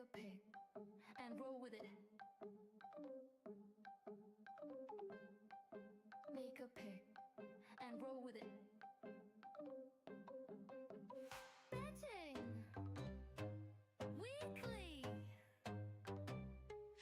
a pick and roll with it. Make a pick and roll with it. Betting weekly.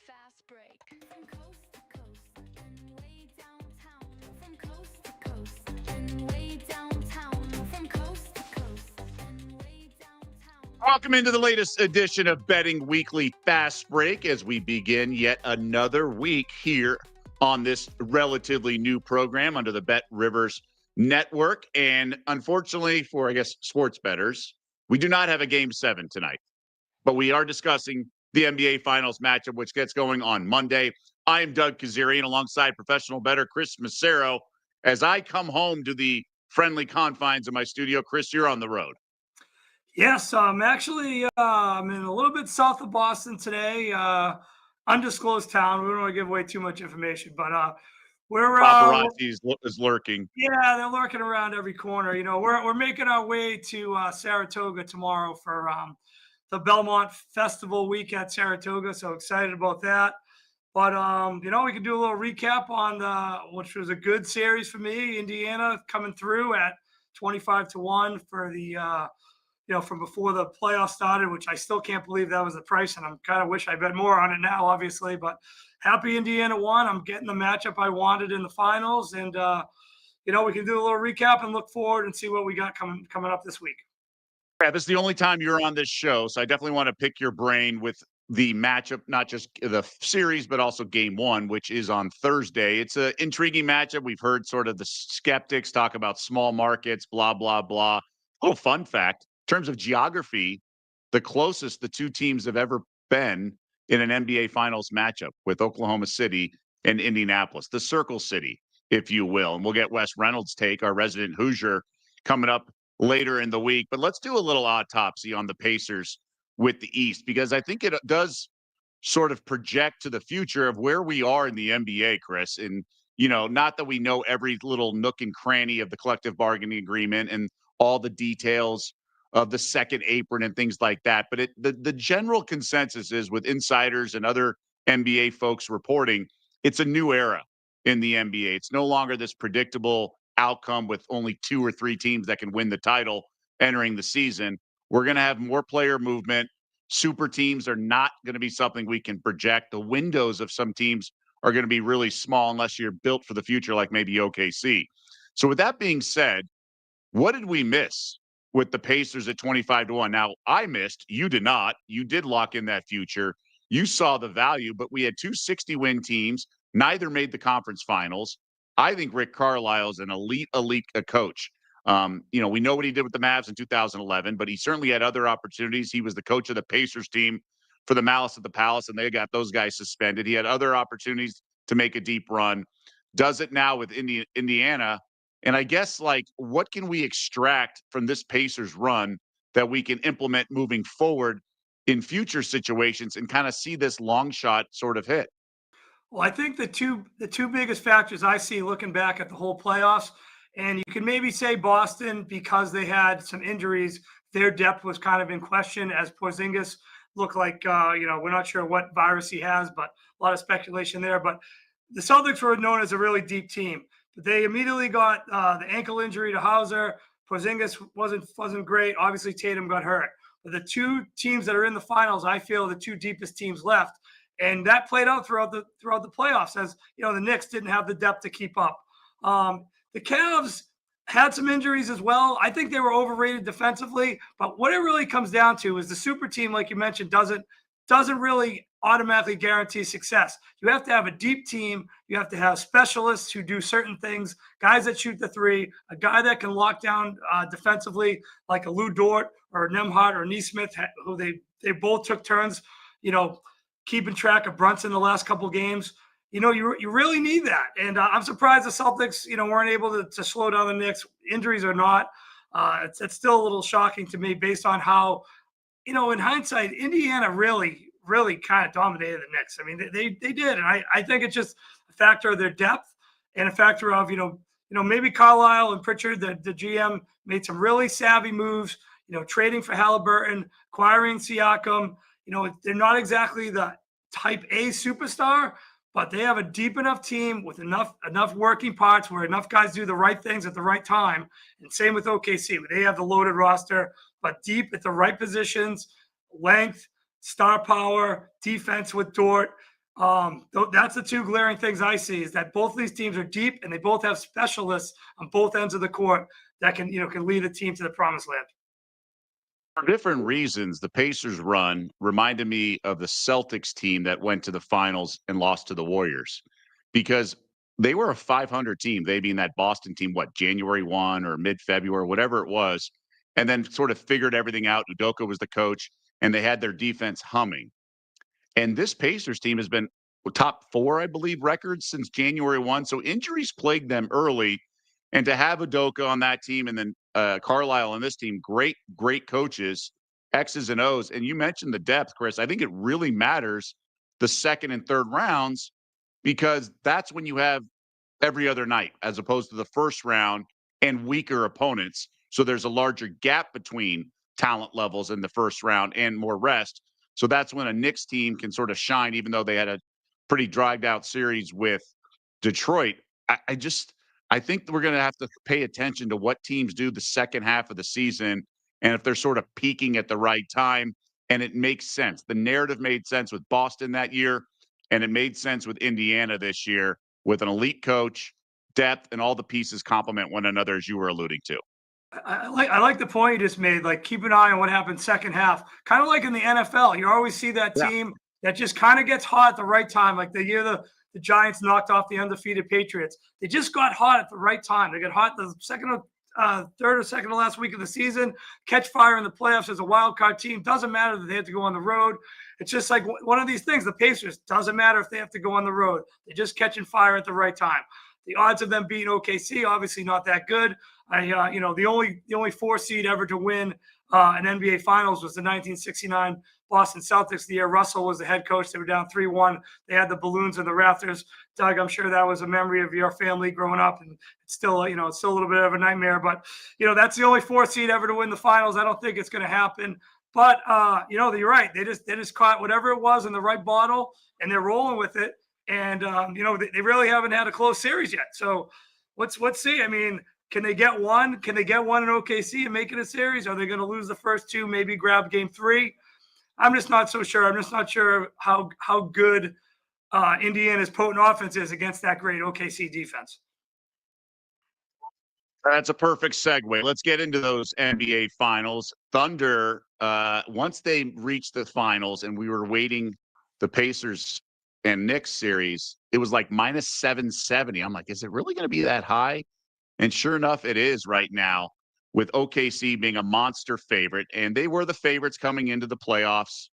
Fast break from coast to coast and way downtown. From coast to coast and way downtown. From coast to coast and way downtown. Welcome into the latest edition of Betting Weekly Fast Break as we begin yet another week here on this relatively new program under the Bet Rivers Network. And unfortunately for, I guess, sports bettors, we do not have a Game 7 tonight. But we are discussing the NBA Finals matchup, which gets going on Monday. I am Doug Kezirian alongside professional bettor Chris Macero. As I come home to the friendly confines of my studio, Chris, you're on the road. Yes, I'm actually I'm in a little bit south of Boston today, undisclosed town. We don't want to give away too much information, but we're Paparazzi is lurking. Yeah, they're lurking around every corner. You know, we're making our way to Saratoga tomorrow for the Belmont Festival week at Saratoga. So excited about that. But you know, we can do a little recap on which was a good series for me. Indiana coming through at 25-1 for the from before the playoffs started, which I still can't believe that was the price. And I'm kind of wish I bet more on it now, obviously, but happy Indiana won. I'm getting the matchup I wanted in the finals. And, we can do a little recap and look forward and see what we got coming up this week. Yeah, this is the only time you're on this show. So I definitely want to pick your brain with the matchup, not just the series, but also game one, which is on Thursday. It's an intriguing matchup. We've heard sort of the skeptics talk about small markets, blah, blah, blah. Oh, fun fact. In terms of geography, the closest the two teams have ever been in an NBA Finals matchup with Oklahoma City and Indianapolis, the Circle City, if you will. And we'll get Wes Reynolds' take, our resident Hoosier, coming up later in the week. But let's do a little autopsy on the Pacers with the East, because I think it does sort of project to the future of where we are in the NBA, Chris. And, not that we know every little nook and cranny of the collective bargaining agreement and all the details of the second apron and things like that. But the general consensus is, with insiders and other NBA folks reporting, it's a new era in the NBA. It's no longer this predictable outcome with only 2 or 3 teams that can win the title entering the season. We're going to have more player movement. Super teams are not going to be something we can project. The windows of some teams are going to be really small unless you're built for the future, like maybe OKC. So with that being said, what did we miss with the Pacers at 25-1? Now, I missed. You did not. You did lock in that future. You saw the value, but we had 2 60-win teams. Neither made the conference finals. I think Rick Carlisle is an elite coach. We know what he did with the Mavs in 2011, but he certainly had other opportunities. He was the coach of the Pacers team for the Malice at the Palace, and they got those guys suspended. He had other opportunities to make a deep run. Does it now with Indiana. And I guess, what can we extract from this Pacers run that we can implement moving forward in future situations and kind of see this long shot sort of hit? Well, I think the two biggest factors I see looking back at the whole playoffs, and you can maybe say Boston, because they had some injuries, their depth was kind of in question, as Porzingis looked like, we're not sure what virus he has, but a lot of speculation there. But the Celtics were known as a really deep team. But they immediately got the ankle injury to Hauser. Porzingis wasn't great. Obviously, Tatum got hurt. But the two teams that are in the finals, I feel, are the two deepest teams left, and that played out throughout the playoffs. As the Knicks didn't have the depth to keep up. The Cavs had some injuries as well. I think they were overrated defensively. But what it really comes down to is the super team, like you mentioned, doesn't really automatically guarantee success. You have to have a deep team. You have to have specialists who do certain things, guys that shoot the three, a guy that can lock down defensively, like a Lou Dort or Nembhard or Nesmith, who they both took turns, keeping track of Brunson the last couple of games. You really need that. And I'm surprised the Celtics, weren't able to slow down the Knicks, injuries or not. It's still a little shocking to me based on how, in hindsight, Indiana really kind of dominated the Knicks. I mean, they did. And I think it's just a factor of their depth and a factor of, maybe Carlisle and Pritchard, the GM, made some really savvy moves, trading for Halliburton, acquiring Siakam. they're not exactly the type A superstar, but they have a deep enough team with enough working parts where enough guys do the right things at the right time. And same with OKC. They have the loaded roster, but deep at the right positions, length, star power, defense with Dort. That's the two glaring things I see, is that both of these teams are deep and they both have specialists on both ends of the court that can lead a team to the promised land. For different reasons, the Pacers run reminded me of the Celtics team that went to the finals and lost to the Warriors, because they were a 500 team, they being that Boston team, January 1 or mid-February, whatever it was, and then sort of figured everything out. Udoka was the coach, and they had their defense humming. And this Pacers team has been top 4, I believe, records since January 1. So injuries plagued them early. And to have Udoka on that team and then Carlisle on this team, great coaches, X's and O's. And you mentioned the depth, Chris. I think it really matters the second and third rounds, because that's when you have every other night as opposed to the first round and weaker opponents. So there's a larger gap between talent levels in the first round and more rest. So that's when a Knicks team can sort of shine, even though they had a pretty dragged out series with Detroit. I think that we're going to have to pay attention to what teams do the second half of the season and if they're sort of peaking at the right time. And it makes sense. The narrative made sense with Boston that year, and it made sense with Indiana this year with an elite coach, depth, and all the pieces complement one another, as you were alluding to. I like the point you just made. Like, keep an eye on what happens second half. Kind of like in the NFL, you always see that team that just kind of gets hot at the right time. Like the year the Giants knocked off the undefeated Patriots, they just got hot at the right time. They got hot the third or second to last week of the season. Catch fire in the playoffs as a wild card team. Doesn't matter that they have to go on the road. It's just like one of these things. The Pacers, doesn't matter if they have to go on the road. They're just catching fire at the right time. The odds of them beating OKC, obviously not that good. The only 4 seed ever to win an NBA Finals was the 1969 Boston Celtics. The year Russell was the head coach. They were down 3-1. They had the balloons in the rafters. Doug, I'm sure that was a memory of your family growing up, and it's still, it's still a little bit of a nightmare. But that's the only 4 seed ever to win the Finals. I don't think it's going to happen. But you're right. They just caught whatever it was in the right bottle, and they're rolling with it. And they really haven't had a close series yet. So let's see. I mean, can they get one? Can they get one in OKC and make it a series? Are they going to lose the first 2, maybe grab game 3? I'm just not so sure. I'm just not sure how good Indiana's potent offense is against that great OKC defense. That's a perfect segue. Let's get into those NBA Finals. Thunder, once they reached the finals and we were waiting the Pacers and Knicks series, it was like minus 770. I'm like, is it really going to be that high? And sure enough, it is right now, with OKC being a monster favorite. And they were the favorites coming into the playoffs.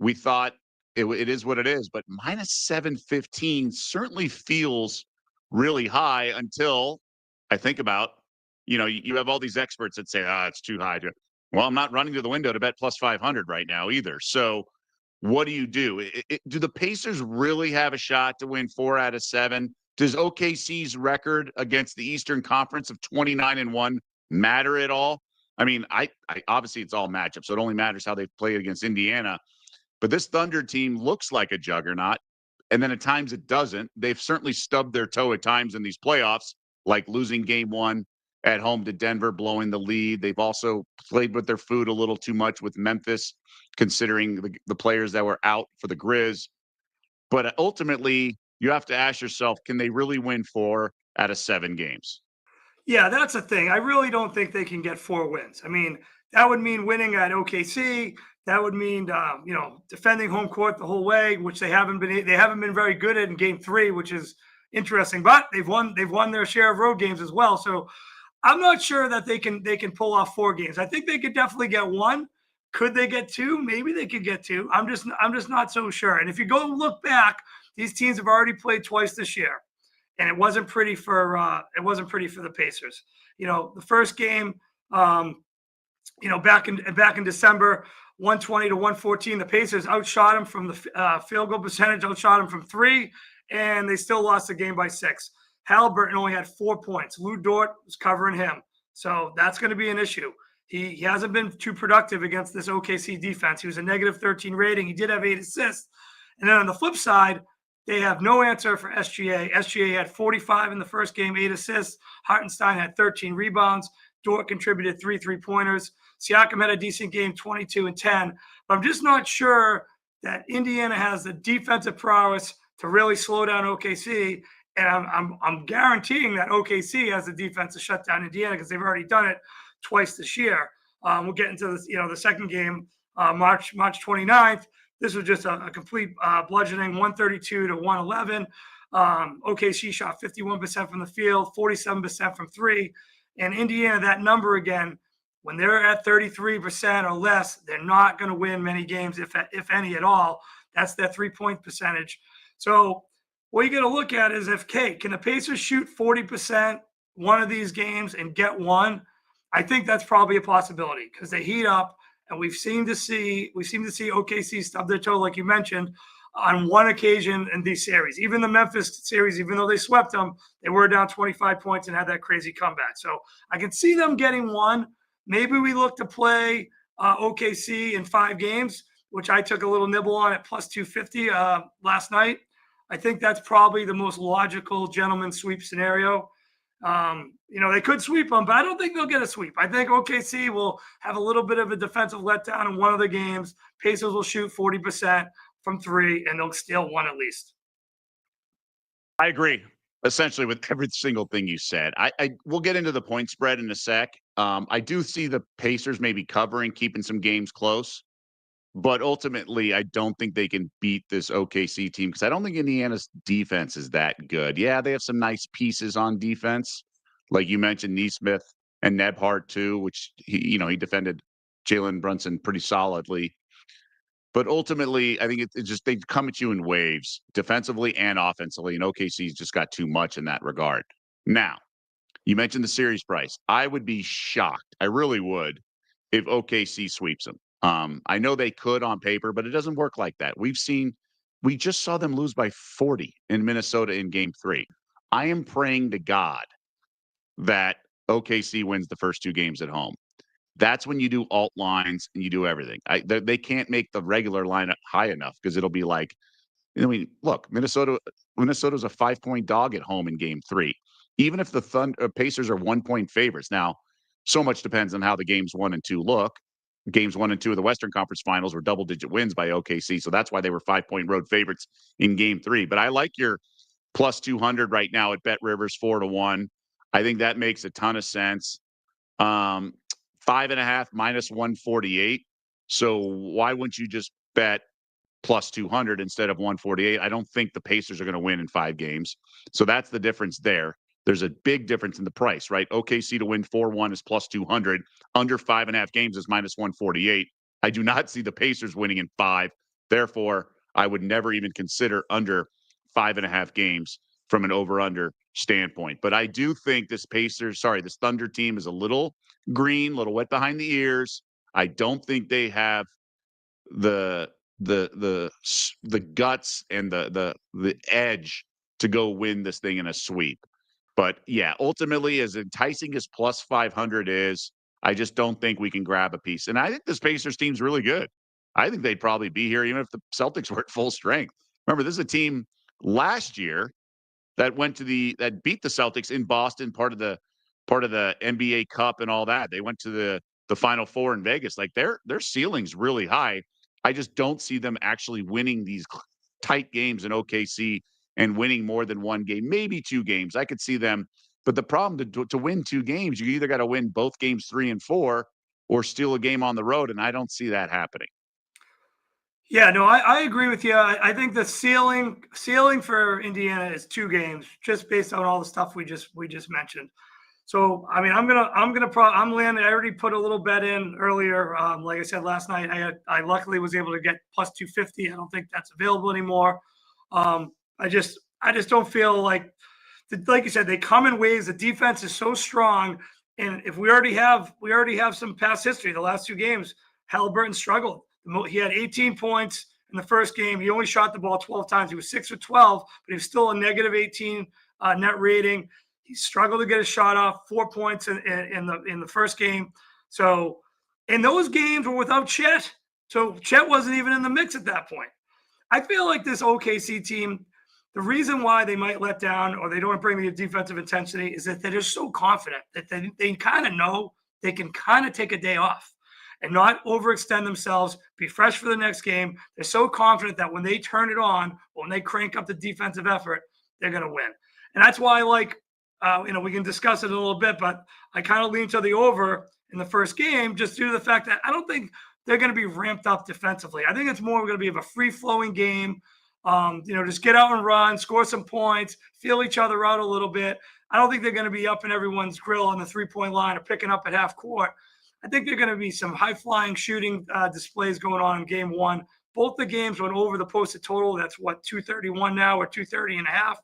We thought it is what it is, but minus 715 certainly feels really high until I think about, you have all these experts that say, it's too high. Well, I'm not running to the window to bet plus 500 right now either. So what do you do? Do the Pacers really have a shot to win 4 out of 7? Does OKC's record against the Eastern Conference of 29-1 matter at all? I mean, I obviously it's all matchups, so it only matters how they play against Indiana. But this Thunder team looks like a juggernaut, and then at times it doesn't. They've certainly stubbed their toe at times in these playoffs, like losing game 1 at home to Denver, blowing the lead. They've also played with their food a little too much with Memphis, considering the players that were out for the Grizz. But ultimately, you have to ask yourself, can they really win 4 out of 7 games? Yeah, that's the thing. I really don't think they can get 4 wins. I mean, that would mean winning at OKC. That would mean, defending home court the whole way, which they haven't been very good at in game 3, which is interesting. But they've won their share of road games as well. So I'm not sure that they can pull off 4 games. I think they could definitely get 1. Could they get 2? Maybe they could get 2. I'm just not so sure. And if you go look back, these teams have already played twice this year, and it wasn't pretty for the Pacers. The first game, back in December, 120-114, the Pacers outshot them from the field goal percentage, outshot them from 3, and they still lost the game by 6. Halliburton only had 4 points. Lou Dort was covering him, so that's going to be an issue. He hasn't been too productive against this OKC defense. He was a negative 13 rating. He did have 8 assists. And then on the flip side, they have no answer for SGA. SGA had 45 in the first game, 8 assists. Hartenstein had 13 rebounds. Dort contributed 3 3-pointers. Siakam had a decent game, 22 and 10. But I'm just not sure that Indiana has the defensive prowess to really slow down OKC. And I'm guaranteeing that OKC has the defense to shut down Indiana because they've already done it twice this year. We'll get into this, the second game, March 29th. This was just a complete bludgeoning, 132 to 111. OKC shot 51% from the field, 47% from three. And Indiana, that number again, when they're at 33% or less, they're not going to win many games, if any at all. That's their 3-point percentage. So what you're going to look at is can the Pacers shoot 40% one of these games and get one? I think that's probably a possibility because they heat up, and we seem to see OKC stub their toe, like you mentioned, on one occasion in these series. Even the Memphis series, even though they swept them, they were down 25 points and had that crazy comeback. So I can see them getting one. Maybe we look to play OKC in 5 games, which I took a little nibble on at plus 250 last night. I think that's probably the most logical gentleman sweep scenario. They could sweep them, but I don't think they'll get a sweep. I think OKC will have a little bit of a defensive letdown in one of the games. Pacers will shoot 40% from 3, and they'll steal one at least. I agree essentially with every single thing you said. We'll get into the point spread in a sec. I do see the Pacers maybe covering, keeping some games close. But ultimately, I don't think they can beat this OKC team because I don't think Indiana's defense is that good. Yeah, they have some nice pieces on defense. Like you mentioned, Neesmith and Nebhart too, which he defended Jalen Brunson pretty solidly. But ultimately, I think it's just they come at you in waves, defensively and offensively, and OKC's just got too much in that regard. Now, you mentioned the series price. I would be shocked. I really would if OKC sweeps them. I know they could on paper, but it doesn't work like that. We just saw them lose by 40 in Minnesota in game 3. I am praying to God that OKC wins the first 2 games at home. That's when you do alt lines and you do everything. They can't make the regular lineup high enough because it'll be like, look, Minnesota's a 5-point dog at home in game 3. Even if the Pacers are 1-point favorites. Now, so much depends on how the games 1 and 2 look. Games 1 and 2 of the Western Conference Finals were double-digit wins by OKC, so that's why they were 5-point road favorites in Game 3. But I like your plus 200 right now at Bet Rivers 4-1. I think that makes a ton of sense. 5.5 minus 148. So why wouldn't you just bet plus 200 instead of 148? I don't think the Pacers are going to win in 5 games. So that's the difference there. There's a big difference in the price, right? OKC to win 4-1 is plus 200. Under 5.5 games is minus 148. I do not see the Pacers winning in 5. Therefore, I would never even consider under 5.5 games from an over-under standpoint. But I do think this Thunder team is a little green, a little wet behind the ears. I don't think they have the guts and the edge to go win this thing in a sweep. But yeah, ultimately, as enticing as plus 500 is, I just don't think we can grab a piece. And I think this Pacers team's really good. I think they'd probably be here even if the Celtics were at full strength. Remember, this is a team last year that that beat the Celtics in Boston, part of the NBA Cup and all that. They went to the Final Four in Vegas. Like their ceiling's really high. I just don't see them actually winning these tight games in OKC and winning more than 1 game, maybe 2 games. I could see them. But the problem to win 2 games, you either got to win both games 3 and 4 or steal a game on the road. And I don't see that happening. Yeah, no, I agree with you. I think the ceiling for Indiana is 2 games, just based on all the stuff we just mentioned. So, I mean, I'm landing. I already put a little bet in earlier. Like I said last night, I luckily was able to get plus 250. I don't think that's available anymore. I just don't feel like you said, they come in waves. The defense is so strong, and if we already have some past history. The last 2 games, Halliburton struggled. He had 18 points in the first game. He only shot the ball 12 times. He was 6 for 12, but he was still a negative 18 net rating. He struggled to get a shot off. 4 points in the first game. So, and those games were without Chet. So Chet wasn't even in the mix at that point. I feel like this OKC team, the reason why they might let down or they don't bring the defensive intensity is that they're just so confident that they kind of know they can kind of take a day off and not overextend themselves, be fresh for the next game. They're so confident that when they turn it on, when they crank up the defensive effort, they're going to win. And that's why, like, we can discuss it a little bit, but I kind of lean to the over in the first game just due to the fact that I don't think they're going to be ramped up defensively. I think it's more going to be of a free-flowing game. Just get out and run, score some points, feel each other out a little bit. I don't think they're going to be up in everyone's grill on the three-point line or picking up at half court. I think there are going to be some high-flying shooting displays going on in game one. Both the games went over the posted total. That's what, 231 now or 230 and a half.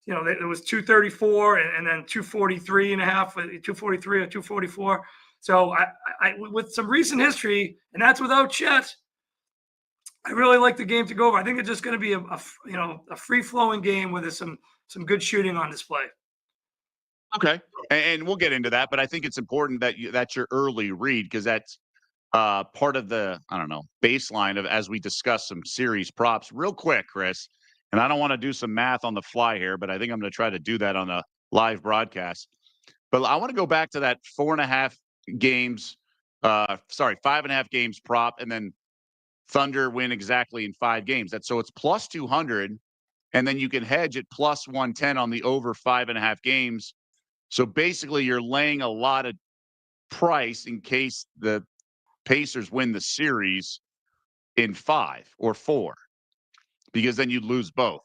It was 234 and then 243 and a half, 243 or 244. So I with some recent history, and that's without Chet, I really like the game to go over. I think it's just going to be a free-flowing game where there's some good shooting on display. Okay, and we'll get into that, but I think it's important that that's your early read because that's part of the baseline of as we discuss some series props real quick, Chris. And I don't want to do some math on the fly here, but I think I'm going to try to do that on a live broadcast. But I want to go back to that 5.5 games prop, and then Thunder win exactly in 5 games. So it's plus 200, and then you can hedge at plus 110 on the over 5.5 games. So basically, you're laying a lot of price in case the Pacers win the series in 5 or 4, because then you'd lose both.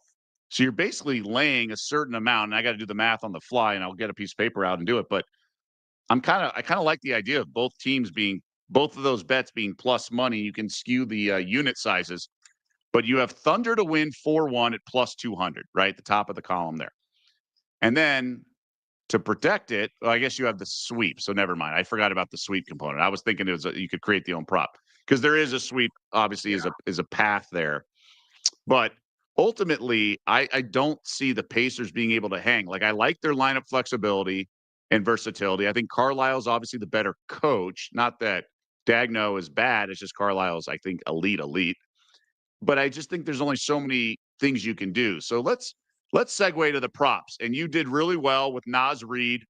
So you're basically laying a certain amount, and I got to do the math on the fly, and I'll get a piece of paper out and do it. But I kind of like the idea of both of those bets being plus money. You can skew the unit sizes, but you have Thunder to win 4-1 at plus 200, right? At the top of the column there. And then to protect it, well, I guess you have the sweep. So never mind. I forgot about the sweep component. I was thinking you could create the own prop because there is a sweep, obviously, is a path there. But ultimately, I don't see the Pacers being able to hang. Like, I like their lineup flexibility and versatility. I think Carlisle's obviously the better coach. Not that Dagno is bad. It's just Carlisle's, I think, elite. But I just think there's only so many things you can do. So let's segue to the props. And you did really well with Naz Reid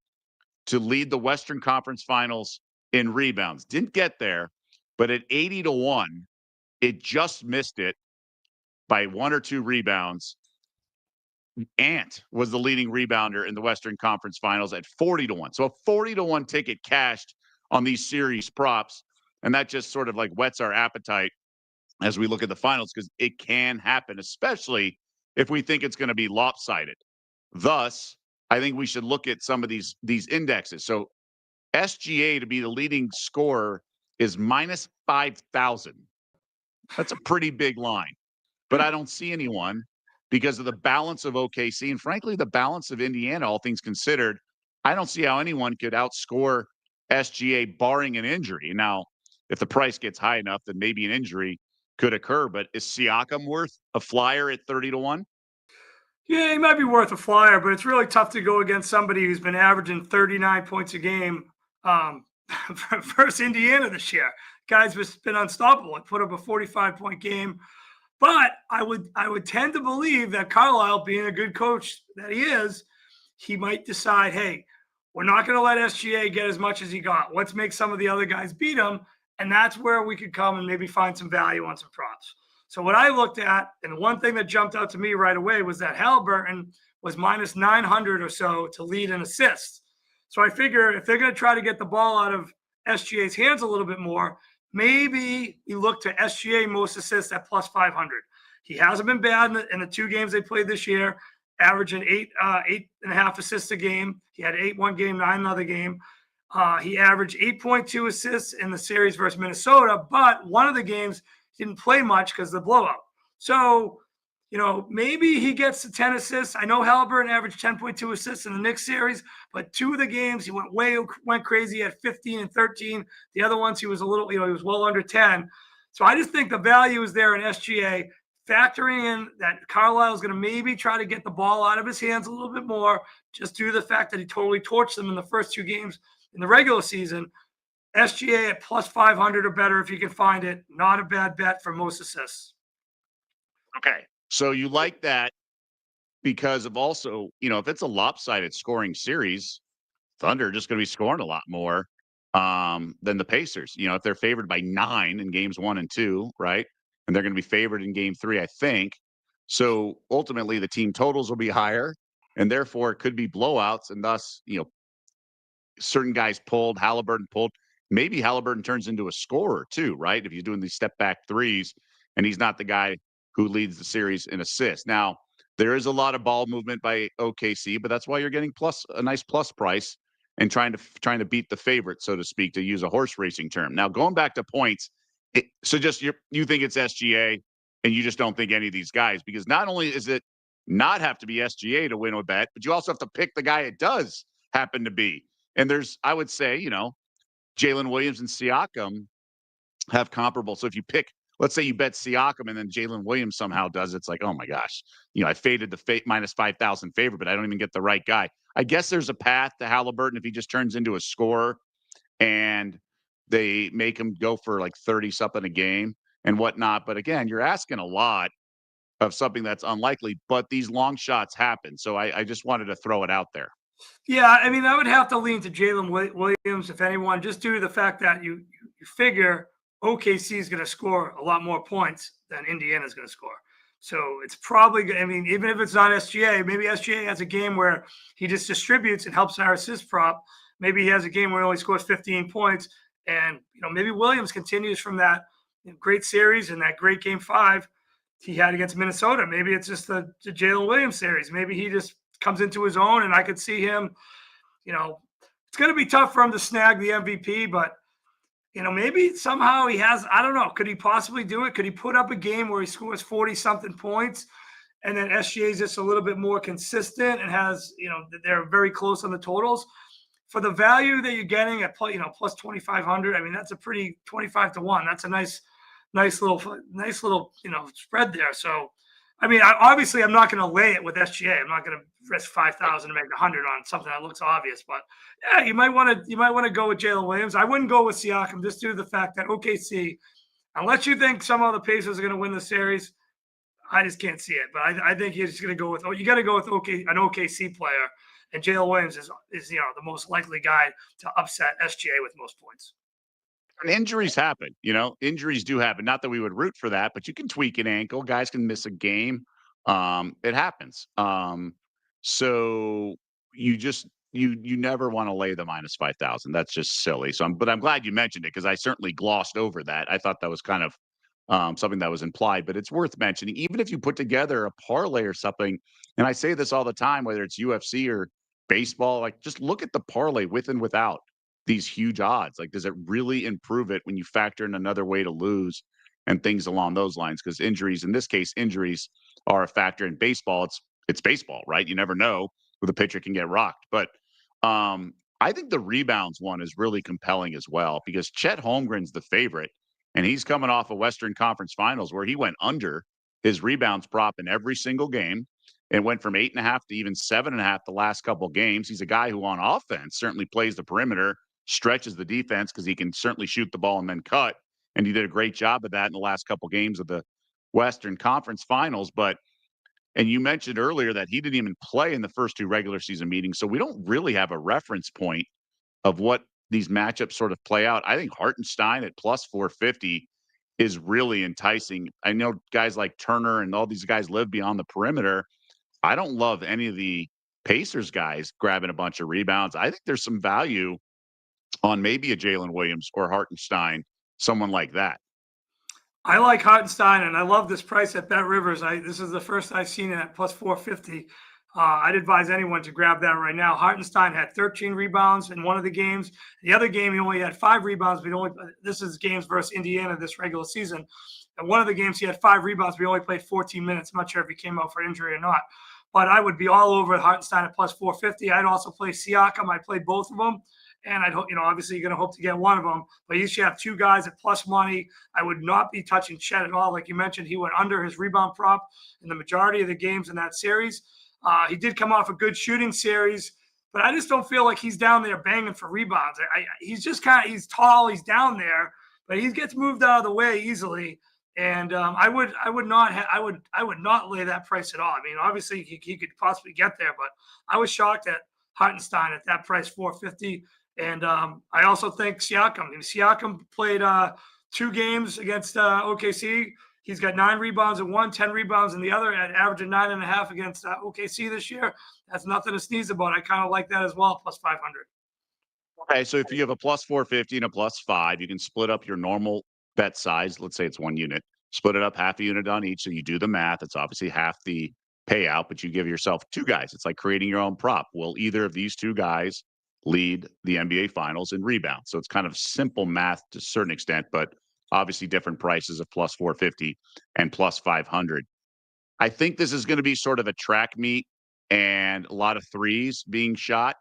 to lead the Western Conference Finals in rebounds. Didn't get there, but at 80-1, it just missed it by 1 or 2 rebounds. Ant was the leading rebounder in the Western Conference Finals at 40-1. So a 40-1 ticket cashed on these series props. And that just sort of like whets our appetite as we look at the finals, because it can happen, especially if we think it's going to be lopsided. Thus, I think we should look at some of these indexes. So SGA to be the leading scorer is minus 5,000. That's a pretty big line. But I don't see anyone because of the balance of OKC and, frankly, the balance of Indiana, all things considered. I don't see how anyone could outscore SGA barring an injury. Now, if the price gets high enough, then maybe an injury could occur. But is Siakam worth a flyer at 30-1? Yeah, he might be worth a flyer, but it's really tough to go against somebody who's been averaging 39 points a game versus Indiana this year. Guy's been unstoppable and put up a 45-point game. But I would tend to believe that Carlisle, being a good coach that he is, he might decide, hey, we're not going to let SGA get as much as he got. Let's make some of the other guys beat him. And that's where we could come and maybe find some value on some props. So what I looked at, and the one thing that jumped out to me right away was that Halliburton was minus 900 or so to lead in assists. So I figure if they're going to try to get the ball out of SGA's hands a little bit more, maybe we look to SGA most assists at plus 500. He hasn't been bad in the 2 games they played this year, averaging 8.5 assists a game. He had 8 one game, 9 another game. He averaged 8.2 assists in the series versus Minnesota, but one of the games didn't play much because of the blowout. So, maybe he gets to 10 assists. I know Halliburton averaged 10.2 assists in the Knicks series, but 2 of the games he went crazy at 15 and 13. The other ones he was he was well under 10. So I just think the value is there in SGA, factoring in that Carlisle is going to maybe try to get the ball out of his hands a little bit more, just due to the fact that he totally torched them in the first 2 games in the regular season. SGA at plus 500 or better if you can find it. Not a bad bet for most assists. Okay. So you like that because of also, if it's a lopsided scoring series, Thunder are just going to be scoring a lot more than the Pacers. If they're favored by 9 in games 1 and 2, right? And they're going to be favored in game 3, I think. So ultimately, the team totals will be higher, and therefore it could be blowouts, and thus, certain guys pulled, Halliburton pulled. Maybe Halliburton turns into a scorer too, right? If he's doing these step back threes, and he's not the guy who leads the series in assists. Now, there is a lot of ball movement by OKC, but that's why you're getting a nice plus price and trying to beat the favorite, so to speak, to use a horse racing term. Now, going back to points, so just you think it's SGA, and you just don't think any of these guys, because not only is it not have to be SGA to win a bet, but you also have to pick the guy it does happen to be. And I would say, Jalen Williams and Siakam have comparable. So if you pick, let's say you bet Siakam and then Jalen Williams somehow does, it's like, oh my gosh, I faded the minus 5,000 favorite, but I don't even get the right guy. I guess there's a path to Halliburton if he just turns into a scorer and they make him go for like 30 something a game and whatnot. But again, you're asking a lot of something that's unlikely, but these long shots happen. So I just wanted to throw it out there. Yeah, I mean, I would have to lean to Jalen Williams, if anyone, just due to the fact that you figure OKC is going to score a lot more points than Indiana is going to score. So it's probably, I mean, even if it's not SGA, maybe SGA has a game where he just distributes and helps our assist prop. Maybe he has a game where he only scores 15 points. And, maybe Williams continues from that great series and that great game 5 he had against Minnesota. Maybe it's just the Jalen Williams series. Maybe he just comes into his own, and I could see him, it's going to be tough for him to snag the MVP, but, maybe somehow he has, I don't know, could he possibly do it? Could he put up a game where he scores 40-something points, and then SGA is just a little bit more consistent and has, they're very close on the totals? For the value that you're getting at, plus 2,500, I mean, that's a pretty 25-1. That's a nice little, spread there. So, I mean, obviously, I'm not going to lay it with SGA. I'm not going to risk 5,000 to make 100 on something that looks obvious. But yeah, you might want to go with Jalen Williams. I wouldn't go with Siakam just due to the fact that OKC, unless you think some of the Pacers are going to win the series, I just can't see it. But I think you're just going to go with you got to go with an OKC player, and Jalen Williams is the most likely guy to upset SGA with most points. And injuries happen, injuries do happen. Not that we would root for that, but you can tweak an ankle. Guys can miss a game. It happens. So you just, you never want to lay the minus 5,000. That's just silly. But I'm glad you mentioned it because I certainly glossed over that. I thought that was kind of something that was implied, but it's worth mentioning. Even if you put together a parlay or something, and I say this all the time, whether it's UFC or baseball, like just look at the parlay with and without these huge odds. Like, does it really improve it when you factor in another way to lose and things along those lines? Because injuries, in this case, injuries are a factor in baseball. It's baseball, right? You never know who the pitcher can get rocked. But I think the rebounds one is really compelling as well because Chet Holmgren's the favorite, and he's coming off a Western Conference Finals where he went under his rebounds prop in every single game. It went from 8.5 to even 7.5 the last couple games. He's a guy who on offense certainly plays the perimeter, stretches the defense because he can certainly shoot the ball and then cut. And he did a great job of that in the last couple games of the Western Conference Finals. And you mentioned earlier that he didn't even play in the first 2 regular season meetings. So we don't really have a reference point of what these matchups sort of play out. I think Hartenstein at plus 450 is really enticing. I know guys like Turner and all these guys live beyond the perimeter. I don't love any of the Pacers guys grabbing a bunch of rebounds. I think there's some value on maybe a Jalen Williams or Hartenstein, someone like that. I like Hartenstein, and I love this price at Bet Rivers. This is the first I've seen it at plus 450. I'd advise anyone to grab that right now. Hartenstein had 13 rebounds in one of the games. The other game, he only had 5 rebounds. This is games versus Indiana this regular season. And one of the games, he had 5 rebounds. We only played 14 minutes. I'm not sure if he came out for injury or not. But I would be all over Hartenstein at plus 450. I'd also play Siakam. I played both of them. And I'd hope, obviously you're going to hope to get one of them, but you should have 2 guys at plus money. I would not be touching Chet at all. Like you mentioned, he went under his rebound prop in the majority of the games in that series. He did come off a good shooting series but I just don't feel like he's down there banging for rebounds. He's just he's tall, he's down there, but he gets moved out of the way easily. And I would not lay that price at all. I mean, obviously he could possibly get there, but I was shocked at Hartenstein at that price, 450. And I also think Siakam. I mean, Siakam played 2 games against OKC. He's got 9 rebounds in one, 10 rebounds in the other, at averaging 9.5 against OKC this year. That's nothing to sneeze about. I kind of like that as well, plus 500. Okay, so if you have a plus 450 and a plus 5, you can split up your normal bet size. Let's say it's 1 unit. Split it up half a unit on each. So you do the math. It's obviously half the payout, but you give yourself 2 guys. It's like creating your own prop. Will either of these 2 guys lead the NBA Finals in rebounds? So it's kind of simple math to a certain extent, but obviously different prices of plus 450 and plus 500. I think this is going to be sort of a track meet and a lot of threes being shot.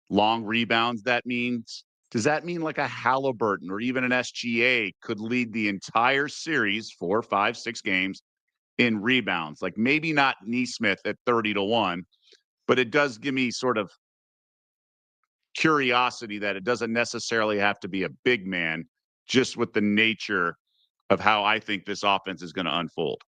Long rebounds, does that mean like a Halliburton or even an SGA could lead the entire series, 4, 5, 6 games in rebounds? Like maybe not Neesmith at 30-1, but it does give me sort of curiosity that it doesn't necessarily have to be a big man, just with the nature of how I think this offense is going to unfold.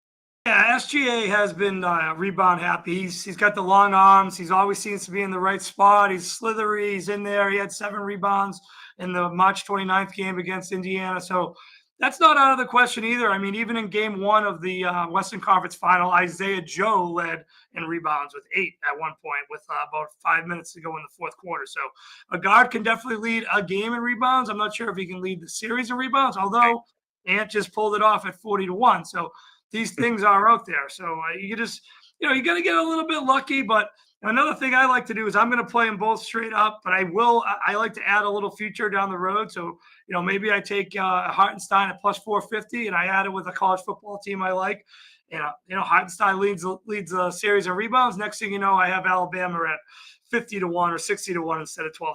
Yeah, SGA has been rebound happy. He's got the long arms. He's always seems to be in the right spot. He's slithery. He's in there. He had 7 rebounds in the March 29th game against Indiana. So that's not out of the question either. I mean, even in game 1 of the Western Conference Final, Isaiah Joe led in rebounds with 8 at one point with about 5 minutes to go in the fourth quarter. So a guard can definitely lead a game in rebounds. I'm not sure if he can lead the series in rebounds, although Ant just pulled it off at 40-1. So these things are out there. So you just, you got to get a little bit lucky. But another thing I like to do is I'm going to play them both straight up, but I like to add a little future down the road. So, maybe I take Hartenstein at plus 450 and I add it with a college football team I like. Hartenstein leads a series of rebounds. Next thing you know, I have Alabama at 50-1 or 60-1 instead of 12-1.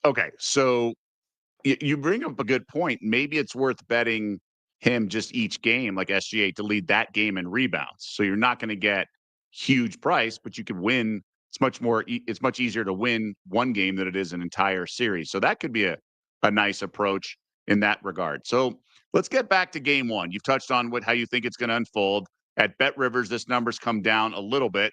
Okay. So you bring up a good point. Maybe it's worth betting him just each game, like SGA, to lead that game in rebounds. So you're not going to get huge price, but you could win. It's much easier to win one game than it is an entire series. So that could be a nice approach in that regard. So let's get back to game 1. You've touched on how you think it's going to unfold. At Bet Rivers, this number's come down a little bit.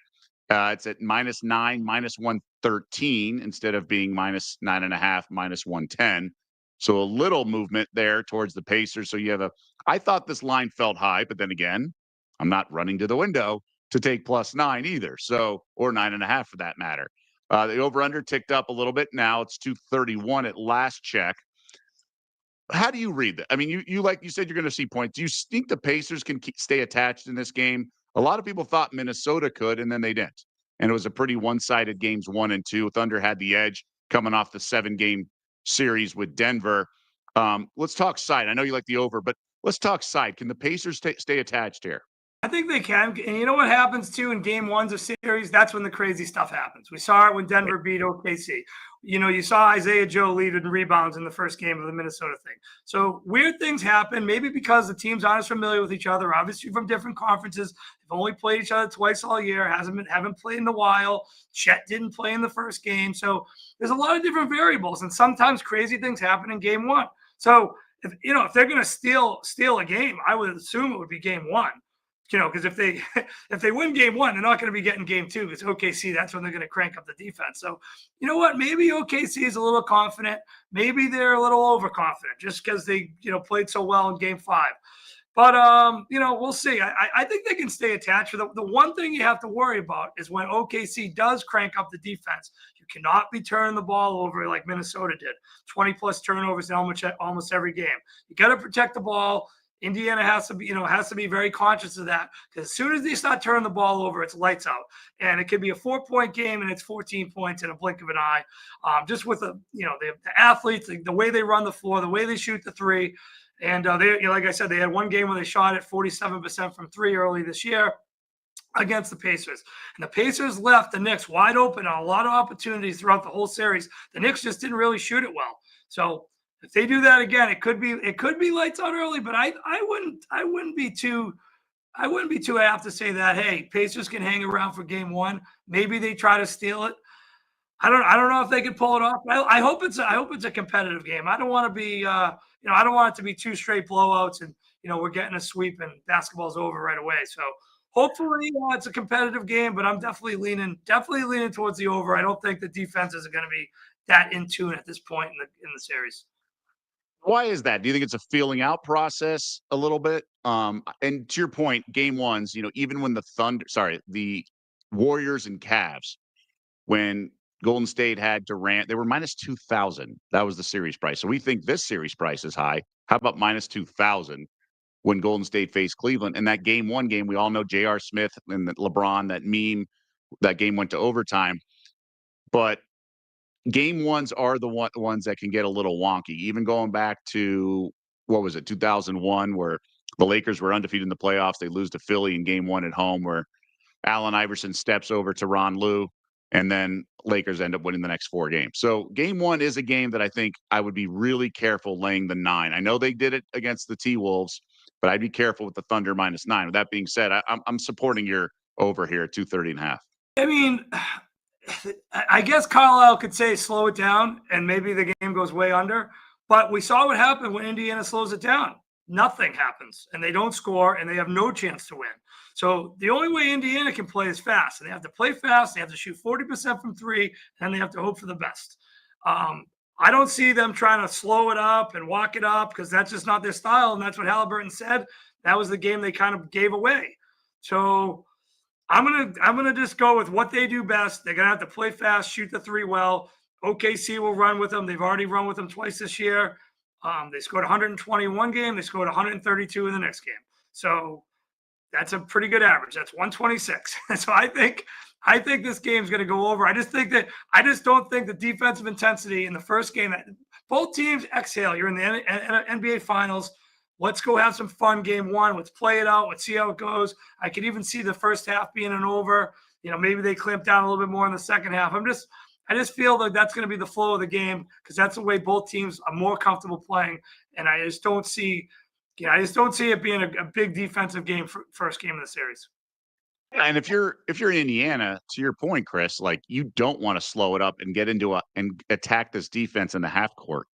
It's at -9, -113 instead of being -9.5, -110. So a little movement there towards the Pacers. So you have I thought this line felt high, but then again, I'm not running to the window to take +9 either. So, or 9.5 for that matter. The over-under ticked up a little bit. Now it's 231 at last check. How do you read that? I mean, you said you're going to see points. Do you think the Pacers can stay attached in this game? A lot of people thought Minnesota could, and then they didn't. And it was a pretty one-sided games 1 and 2. Thunder had the edge coming off the 7-game series with Denver. Let's talk side. I know you like the over, but let's talk side. Can the Pacers stay attached here? I think they can. And you know what happens too in game 1s of series? That's when the crazy stuff happens. We saw it when Denver beat OKC. You saw Isaiah Joe lead in rebounds in the first game of the Minnesota thing. So weird things happen, maybe because the teams aren't as familiar with each other, obviously from different conferences. They've only played each other twice all year, haven't played in a while. Chet didn't play in the first game. So there's a lot of different variables, and sometimes crazy things happen in game 1. So if they're going to steal a game, I would assume it would be game 1. Because if they win game 1, they're not going to be getting game 2 because OKC, that's when they're going to crank up the defense. So, you know what? Maybe OKC is a little confident. Maybe they're a little overconfident just because they, played so well in game 5. But, we'll see. I think they can stay attached. The one thing you have to worry about is when OKC does crank up the defense, you cannot be turning the ball over like Minnesota did. 20-plus turnovers in almost every game. You got to protect the ball. Indiana has to be very conscious of that, because as soon as they start turning the ball over, it's lights out, and it could be a 4-point game and it's 14 points in a blink of an eye. Just with the athletes, the way they run the floor, the way they shoot the three, and like I said, they had one game where they shot at 47% from 3 early this year against the Pacers, and the Pacers left the Knicks wide open on a lot of opportunities throughout the whole series. The Knicks just didn't really shoot it well, so. If they do that again, it could be lights out early, but I wouldn't be too I wouldn't be too apt to say that. Hey, Pacers can hang around for game one. Maybe they try to steal it. I don't know if they can pull it off. I hope it's a competitive game. I don't want to be I don't want it to be two straight blowouts and we're getting a sweep and basketball's over right away. So hopefully it's a competitive game, but I'm definitely leaning towards the over. I don't think the defenses are going to be that in tune at this point in the series. Why is that? Do you think it's a feeling out process a little bit? And to your point, game ones, even when the Warriors and Cavs, when Golden State had Durant, they were minus 2,000. That was the series price. So we think this series price is high. How about minus 2,000 when Golden State faced Cleveland? And that game one game, we all know J.R. Smith and LeBron, that meme, that game went to overtime. But game ones are the ones that can get a little wonky. Even going back to, what was it, 2001, where the Lakers were undefeated in the playoffs. They lose to Philly in game one at home, where Allen Iverson steps over to Ron Lue, and then Lakers end up winning the next 4 games. So game one is a game that I think I would be really careful laying the 9. I know they did it against the T-Wolves, but I'd be careful with the Thunder minus 9. With that being said, I'm supporting your over here at 230.5. I mean, I guess Carlisle could say slow it down and maybe the game goes way under. But we saw what happened when Indiana slows it down. Nothing happens and they don't score and they have no chance to win. So the only way Indiana can play is fast. And they have to play fast. They have to shoot 40% from 3 and they have to hope for the best. I don't see them trying to slow it up and walk it up because that's just not their style. And that's what Halliburton said. That was the game they kind of gave away. So I'm gonna just go with what they do best. They're gonna have to play fast, shoot the 3 well. OKC will run with them. They've already run with them twice this year. They scored 121 game. They scored 132 in the next game. So that's a pretty good average. That's 126. So I think this game's going to go over. I just don't think the defensive intensity in the first game. Both teams exhale. You're in the NBA Finals. Let's go have some fun game one. Let's play it out. Let's see how it goes. I could even see the first half being an over. Maybe they clamp down a little bit more in the second half. I just feel like that's going to be the flow of the game because that's the way both teams are more comfortable playing. And I just don't see it being a big defensive game for first game of the series. And if you're in Indiana, to your point, Chris, like you don't want to slow it up and get into and attack this defense in the half court.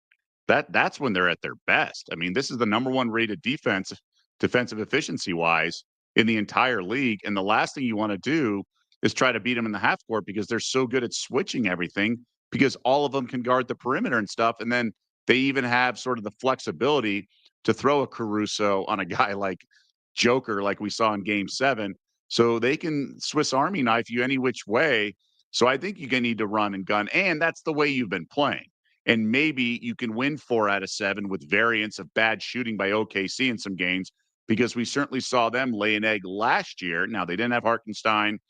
That's when they're at their best. I mean, this is the number 1 rated defensive efficiency wise in the entire league. And the last thing you want to do is try to beat them in the half court because they're so good at switching everything because all of them can guard the perimeter and stuff. And then they even have sort of the flexibility to throw a Caruso on a guy like Joker, like we saw in game 7. So they can Swiss Army knife you any which way. So I think you're going to need to run and gun. And that's the way you've been playing. And maybe you can win 4 out of 7 with variants of bad shooting by OKC in some games because we certainly saw them lay an egg last year. Now, they didn't have Hartenstein,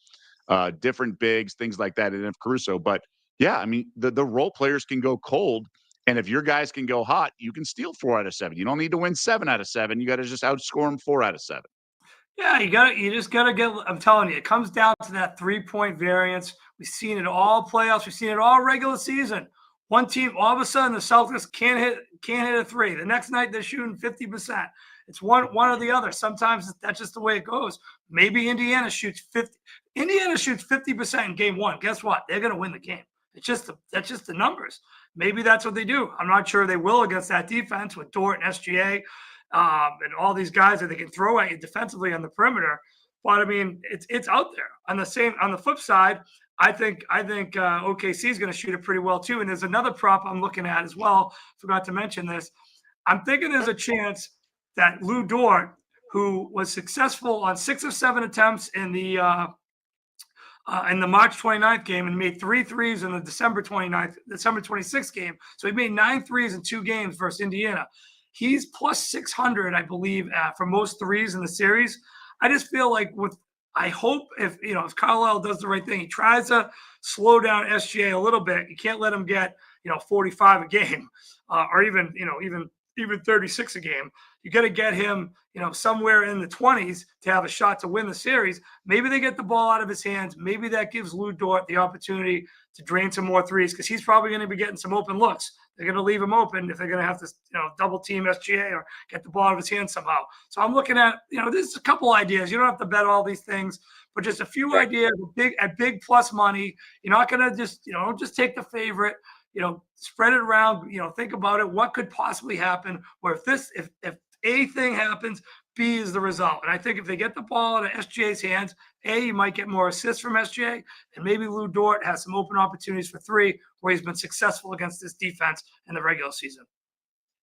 different bigs, things like that. They didn't have Caruso. But, yeah, I mean, the role players can go cold. And if your guys can go hot, you can steal 4 out of 7. You don't need to win 7 out of 7. You got to just outscore them 4 out of 7. Yeah, you just gotta get. I'm telling you, it comes down to that 3-point variance. We've seen it all playoffs. We've seen it all regular season. One team, all of a sudden, the Celtics can't hit a 3. The next night, they're shooting 50%. It's one or the other. Sometimes that's just the way it goes. Maybe Indiana shoots 50. Indiana shoots 50% in game 1. Guess what? They're gonna win the game. That's just the numbers. Maybe that's what they do. I'm not sure they will against that defense with Dort and SGA. And all these guys that they can throw at you defensively on the perimeter. But I mean, it's out there. On the flip side, I think OKC is going to shoot it pretty well too. And there's another prop I'm looking at as well. Forgot to mention this. I'm thinking there's a chance that Lou Dort, who was successful on 6 of 7 attempts in the March 29th game and made 3 threes in the December 26th game. So he made 9 threes in 2 games versus Indiana. He's plus 600, I believe, for most threes in the series. I just feel like I hope if Carlisle does the right thing, he tries to slow down SGA a little bit. You can't let him get 45 a game, or even even 36 a game. You got to get him, somewhere in the 20s to have a shot to win the series. Maybe they get the ball out of his hands. Maybe that gives Lou Dort the opportunity to drain some more threes because he's probably going to be getting some open looks. They're going to leave him open if they're going to have to, double team SGA or get the ball out of his hands somehow. So I'm looking at, there's a couple ideas. You don't have to bet all these things, but just a few ideas at big plus money. You're not going to just, don't just take the favorite. Spread it around, think about it. What could possibly happen where if A thing happens, B is the result. And I think if they get the ball out of SGA's hands, A, you might get more assists from SGA, and maybe Lou Dort has some open opportunities for three where he's been successful against this defense in the regular season.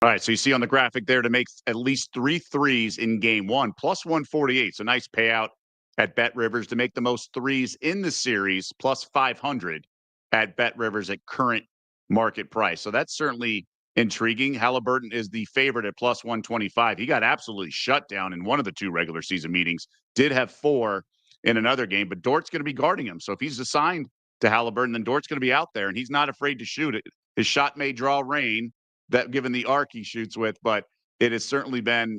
All right, so you see on the graphic there to make at least 3 threes in game one, plus 148. So nice payout at Bet Rivers to make the most threes in the series, plus 500 at Bet Rivers at current market price. So that's certainly intriguing. Halliburton is the favorite at plus 125. He got absolutely shut down in one of the 2 regular season meetings, did have 4 in another game, but Dort's going to be guarding him. So if he's assigned to Halliburton, then Dort's going to be out there, and he's not afraid to shoot it. His shot may draw rain, that given the arc he shoots with, but it has certainly been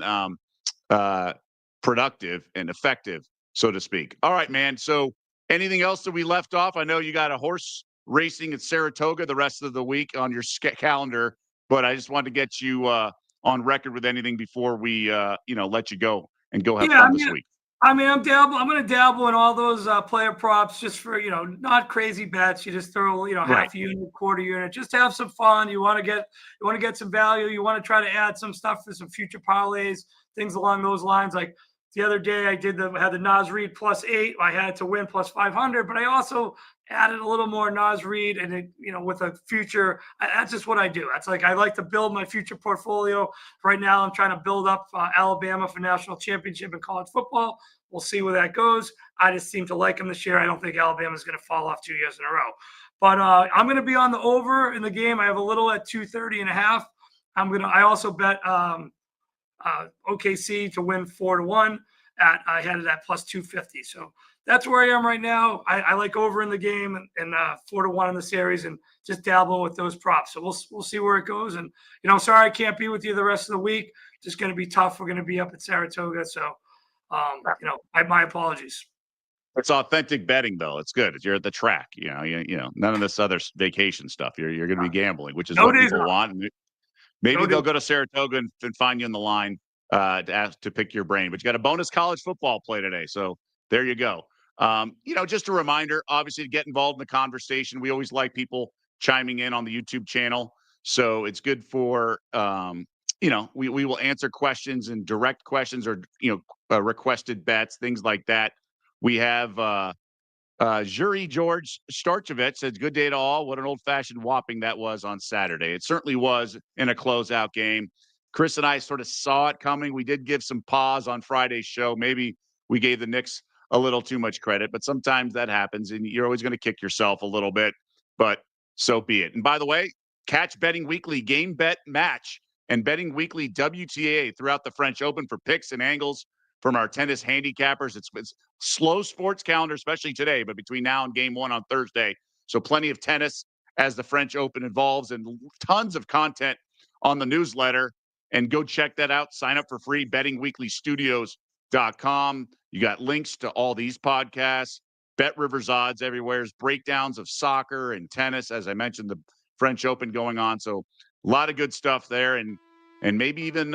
productive and effective, so to speak. All right, man. So anything else that we left off? I know you got a horse racing at Saratoga the rest of the week on your calendar, but I just wanted to get you on record with anything before we, let you go and go have fun this week. I'm going to dabble in all those player props just for, not crazy bets. You just throw, half a unit, quarter unit, just to have some fun. You want to get some value. You want to try to add some stuff for some future parlays, things along those lines. Like the other day I had the Nas Reed plus 8. I had to win plus 500, but I also added a little more Nas Reed and it, with a future. That's just what I do. That's like, I like to build my future portfolio. Right now I'm trying to build up Alabama for national championship in college football. We'll see where that goes. I just seem to like them this year. I don't think Alabama is going to fall off 2 years in a row, but I'm going to be on the over in the game. I have a little at 230.5. I also bet OKC to win 4-1 I had it at plus 250. So that's where I am right now. I like over in the game and 4-1 in the series and just dabbling with those props. So we'll see where it goes. And, sorry I can't be with you the rest of the week. Just going to be tough. We're going to be up at Saratoga. So, my apologies. It's authentic betting, though. It's good. You're at the track. None of this other vacation stuff. You're going to be gambling, which is what people want. Maybe they'll go to Saratoga and find you in the line to pick your brain. But you got a bonus college football play today. So there you go. Just a reminder, obviously, to get involved in the conversation. We always like people chiming in on the YouTube channel. So it's good for, we will answer questions and direct questions or, requested bets, things like that. We have Jury George Starchevich says, good day to all. What an old-fashioned whopping that was on Saturday. It certainly was in a closeout game. Chris and I sort of saw it coming. We did give some pause on Friday's show. Maybe we gave the Knicks a little too much credit, but sometimes that happens, and you're always going to kick yourself a little bit, but so be it. And by the way, catch Betting Weekly Game Bet Match and Betting Weekly WTA throughout the French Open for picks and angles from our tennis handicappers. It's slow sports calendar, especially today, but between now and game one on Thursday. So plenty of tennis as the French Open evolves and tons of content on the newsletter. And go check that out. Sign up for free, bettingweeklystudios.com. You got links to all these podcasts, Bet Rivers odds everywhere, breakdowns of soccer and tennis. As I mentioned, the French Open going on. So a lot of good stuff there. And maybe even,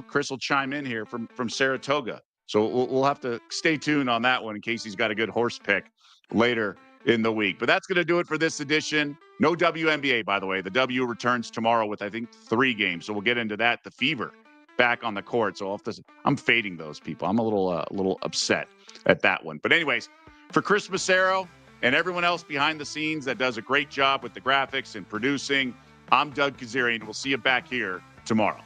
Chris will chime in here from Saratoga. So we'll have to stay tuned on that one in case he's got a good horse pick later in the week. But that's going to do it for this edition. No WNBA, by the way. The W returns tomorrow with, I think, 3 games. So we'll get into that. The Fever back on the court. So I'm fading those people. I'm a little upset at that one. But anyways, for Chris Macero and everyone else behind the scenes that does a great job with the graphics and producing, I'm Doug Kezirian. We'll see you back here tomorrow.